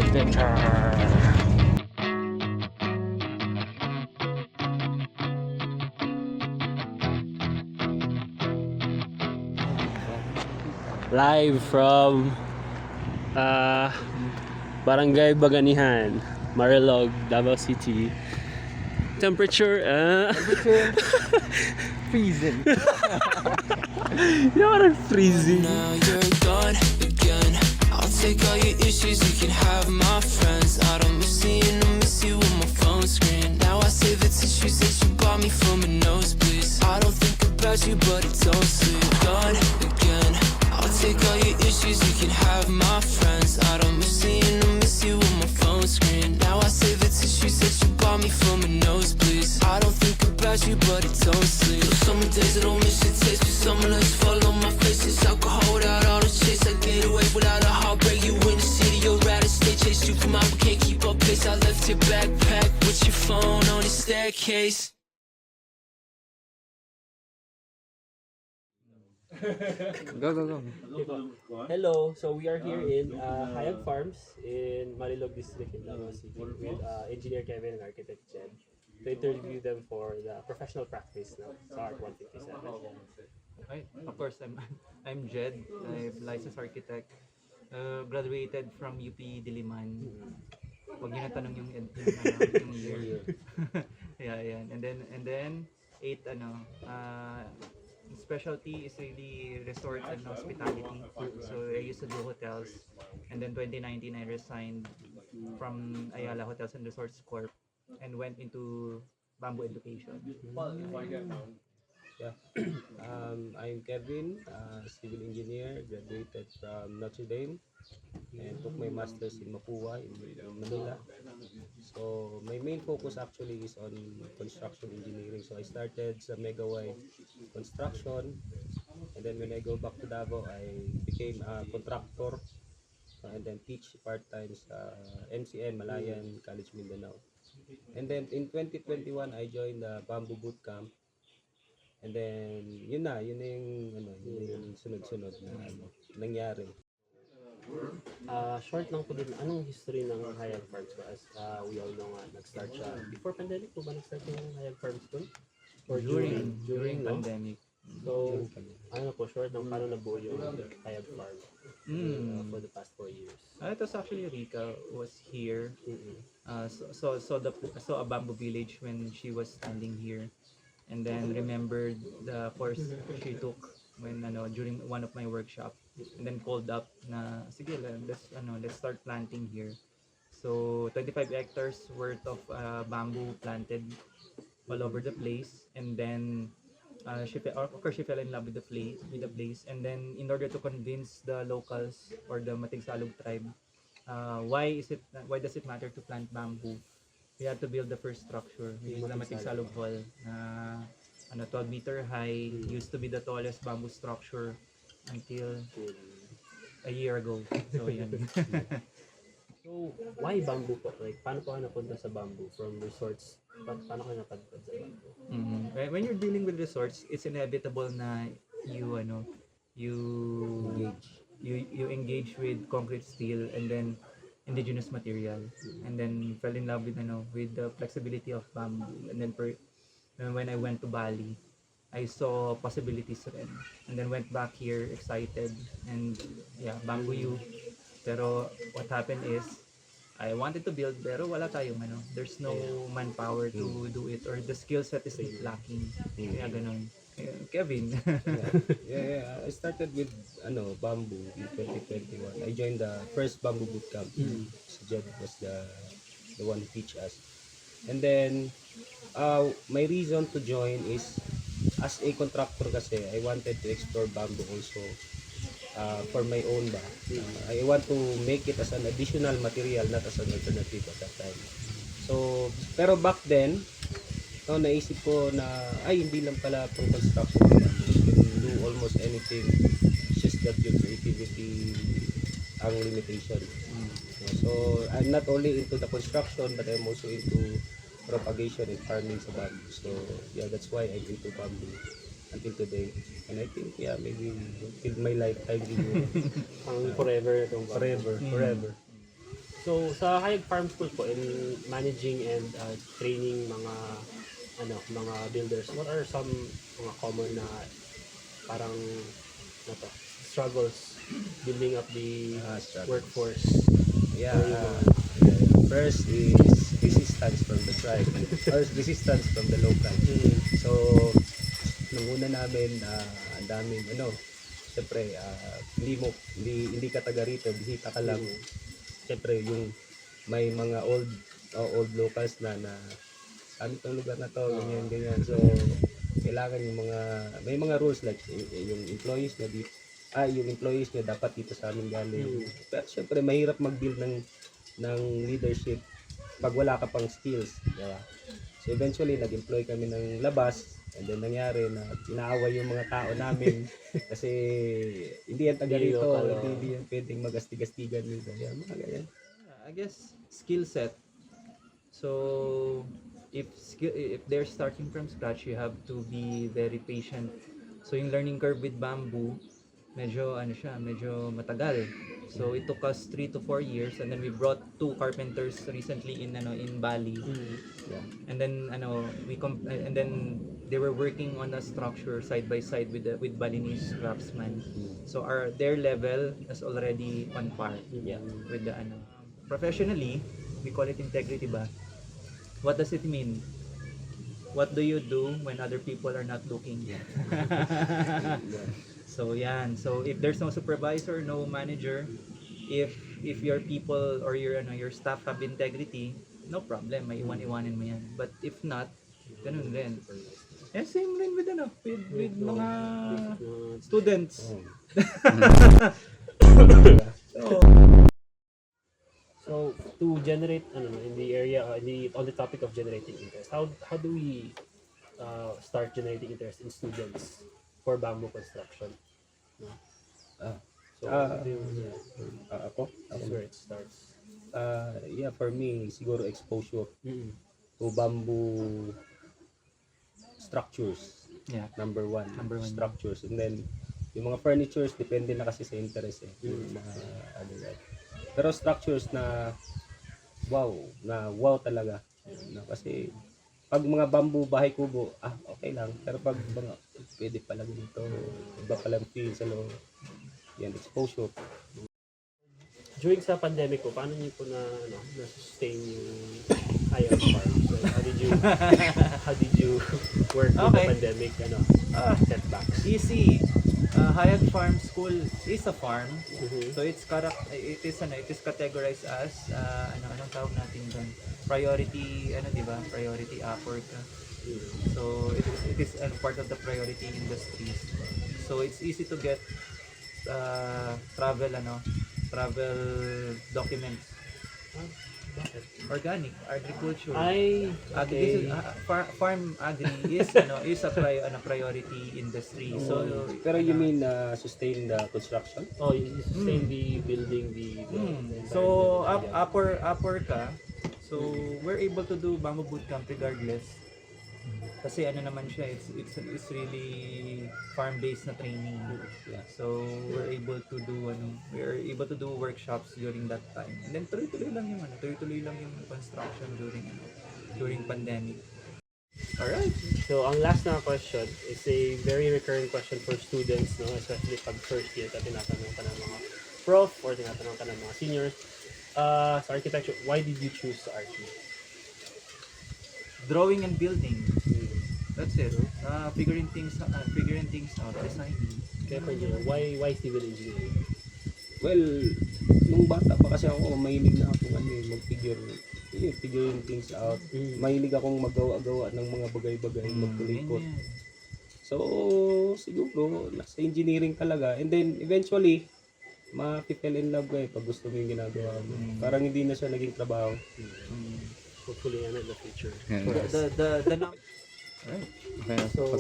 adventure. Live from Barangay Baganihan, Marilog, Davao City. Temperature, Freezing. you know what, I'm freezing. Now you're gone again. I'll take all your issues, you can have my friends. I don't miss seeing or miss you on my phone screen. Now I save the tissues that you bought me from a nosebleed. I don't think about you, but it's all sweet. Gone again. I'll take all your issues, you can have my friends. I don't miss seeing or miss you on my phone screen. Now I save the tissues that you bought me from a nosebleed. I don't think about you, but it's all sweet. Those summer days I don't miss your taste, but summer nights fall on my face. It's alcohol without all the chase. I get away without a heartbreak. You in the city, you're out of state. Chase you from out, but can't keep up pace. I left your backpack with your phone on the staircase. Go, go, go. Hello, so we are here in Hayag Farms in Marilog District in Davao City with Engineer Kevin and Architect Jed to interview them for the professional practice now sa Art 157. Right. Of course, I'm Jed. I'm licensed architect. Graduated from UP Diliman. Huwag niyo na tanong yung year. Yeah, yan. And then 8 specialty is really resort and hospitality. So I used to do hotels. And then 2019 I resigned from Ayala Hotels and Resorts Corp and went into Bamboo Education. Yeah. I'm Kevin, civil engineer, graduated from Notre Dame and took my master's in Mapua in Manila. So my main focus actually is on construction engineering. So I started sa Megawide construction, and then when I go back to Davao, I became a contractor and then teach part-time sa MCM, Malayan College Mindanao. And then in 2021, I joined the Bamboo Bootcamp. And then, yun na yung sunod-sunod na nangyari. Short lang po din, anong history ng Hayag Farms ba? As we all know nga, nag-start siya before pandemic po ba nag-start yung Hayag Farms doon? Or during no? Pandemic. So, ano po, short lang, paano nabuo yung Hayag Farm for the past 4 years? It was actually Rika was here. So a bamboo village when she was standing here. And then remembered the course she took when during one of my workshop, and then called up na sige let's start planting here. So 25 hectares worth of bamboo planted all over the place, and then she fell in love with the place, and then in order to convince the locals or the Matigsalog tribe, why does it matter to plant bamboo? We had to build the first structure, which is the Matigsalog Hall. 12-meter high, used to be the tallest bamboo structure until a year ago. So yan. So, why bamboo po? Like, paano po kayo napunta sa bamboo? From resorts, paano kayo napadpad sa bamboo? When you're dealing with resorts, it's inevitable na you engage with concrete steel and then indigenous material, and then fell in love with the flexibility of bamboo. And then when I went to Bali, I saw possibilities rin, and then went back here excited, and bamboo you. Pero what happened is I wanted to build pero wala tayong there's no manpower to do it, or the skill set is lacking. Kaya ganun. Kevin. Yeah. I started with bamboo in 2021. I joined the first bamboo bootcamp. Si Jed was the one who teach us. And then my reason to join is as a contractor kasi I wanted to explore bamboo also for my own ba. I want to make it as an additional material, not as an alternative at that time. So pero back then naisip ko na hindi lang pala pang construction, you can do almost anything, it's just that your creativity ang limitation. So I'm not only into the construction, but I'm also into propagation and farming sa bamboo. So that's why I'm into bamboo until today. And I think maybe till my lifetime Forever itong forever. So sa Hayag Farm School po in managing and training mga builders, what are some mga common na parang struggles building up the Struggles. workforce? Yeah. Or yung mga- First is resistance from the tribe or resistance from the local. So, nung una namin, ang daming, siyempre, hindi ka taga rito, bisita ka lang. Siyempre, yung may mga old locals na ano itong lugar na to, ganyan. So, kailangan may mga rules like yung employees nyo dapat dito sa amin galing. Pero siyempre, mahirap mag-build ng leadership pag wala ka pang skills, di ba? So eventually nag-employ kami ng labas, and then nangyari na inaaway yung mga tao namin kasi hindi yan taga rito, hindi yan pwedeng mag-astig-astigan dito. Yan, mga ganyan. I guess skill set. So if they're starting from scratch, you have to be very patient. So yung learning curve with bamboo, medyo matagal. So it took us 3 to 4 years, and then we brought 2 carpenters recently in Bali. Yeah. And then and then they were working on a structure side by side with Balinese craftsmen. So their level is already on par with the professionally, we call it integrity ba? What does it mean? What do you do when other people are not looking? So yan. So if there's no supervisor, no manager, if your people or your staff have integrity, no problem, may iwan-iwanin mo yan. But if not, ganun din. And same rin with mga students. So to generate in the area on the topic of generating interest, how do we start generating interest in students for bamboo construction? So Ako? that's where it starts. Yeah, for me, siguro exposure Mm-hmm. to bamboo structures. Yeah. Number one. Number one. Structures. And then, yung mga furnitures, depende na kasi sa interest Yung mga, pero structures na wow talaga. Kasi, pag mga bamboo, bahay kubo, okay lang. Pero pag mga, pwede pala dito, iba palang feel sa loob. Yan, exposure. During sa pandemic po, paano niyo po na-sustain yung Hayag Farm? So, how did you work with the Okay. pandemic setbacks? Easy. Hayag Farm School is a farm. Mhm. So it is categorized as anong tawag natin doon? Priority Priority upward. So it is part of the priority industries. So it's easy to get travel documents. Organic agriculture. Ay, This okay. is, farm agri is a priority industry. So Pero you mean sustain the construction? Oh, you sustain the building, the so environment. upper ka. So we're able to do bamboo bootcamp regardless. Kasi naman siya, it's really farm-based na training. Yeah. So we're able to do workshops during that time. And then tuloy-tuloy lang yung construction during pandemic. Alright. So, ang last na question is a very recurring question for students, especially pag first year ka tinatanong ka ng mga prof or tinatanong ka ng mga seniors. Sa architecture, why did you choose RT? Drawing and building. That's it. Figuring things out, designing. Kaya for you, why civil engineering? Well, nung bata pa kasi ako, mahilig na ako figuring things out. Mahilig akong magawa-gawa ng mga bagay-bagay, magkulikot. Ganyan. So, siguro, nasa engineering talaga. And then, eventually, ma-fell in love ka pag gusto mo yung ginagawa mo. Parang hindi na siya naging trabaho. Hopefully, in the future. The Alright. Okay, So,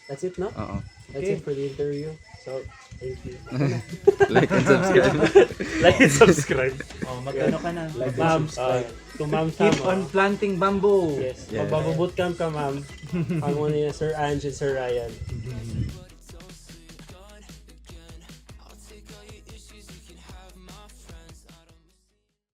that's it, no? Oo. That's Okay. it for the interview. So, thank you. Like and subscribe. Like and subscribe. Magkano ka na? Ma'am, to Ma'am Sam. Keep on planting bamboo. Yes, Yeah. magbabootcamp ka, ma'am. Ang muna niya, Sir Ange and Sir Ryan.